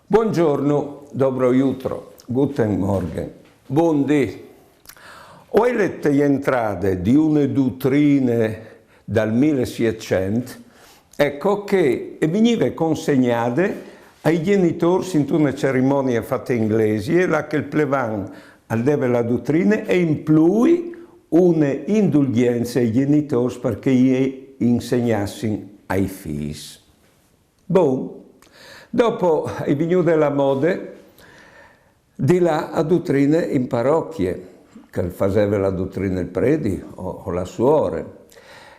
Buongiorno, dobro jutro, guten Morgen, buondì. Ho letto le entrate di una dottrina dal 1600, ecco che veniva consegnate ai genitori in una cerimonia fatta in inglese, e là che il plevan aldeva la dottrina e in più una indulgenza ai genitori perché gli insegnassero ai figli. Boh. Dopo è venuta la moda di la dottrina in parrocchie, che faceva la dottrina il preti o la suora,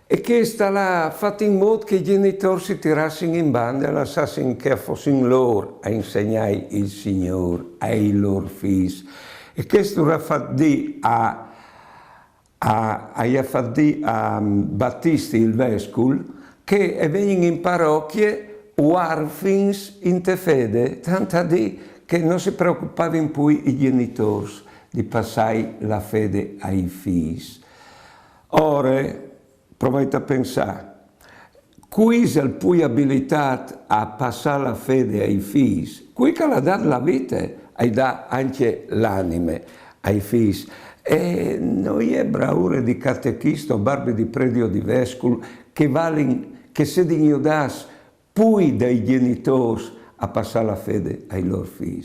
e che sta là fatta in modo che i genitori si tirassero in banda e lasciassero che fossero loro a insegnare il Signore ai loro figli. E questo era fatto a Battisti il vescovo, che vengono in parrocchie warfins in te fede, tanto di che non si preoccupavano poi i genitori di passare la fede ai figli. Ora, provate a pensare, qui è poi abilitato a passare la fede ai figli, qui che l'ha dato la vita, ha dato anche l'anima ai figli. E noi è bravura di catechisto, barbe di predio di vescovo, che se dignodas poi dai genitori a passare la fede ai loro figli.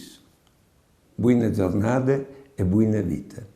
Buone giornate e buone vite.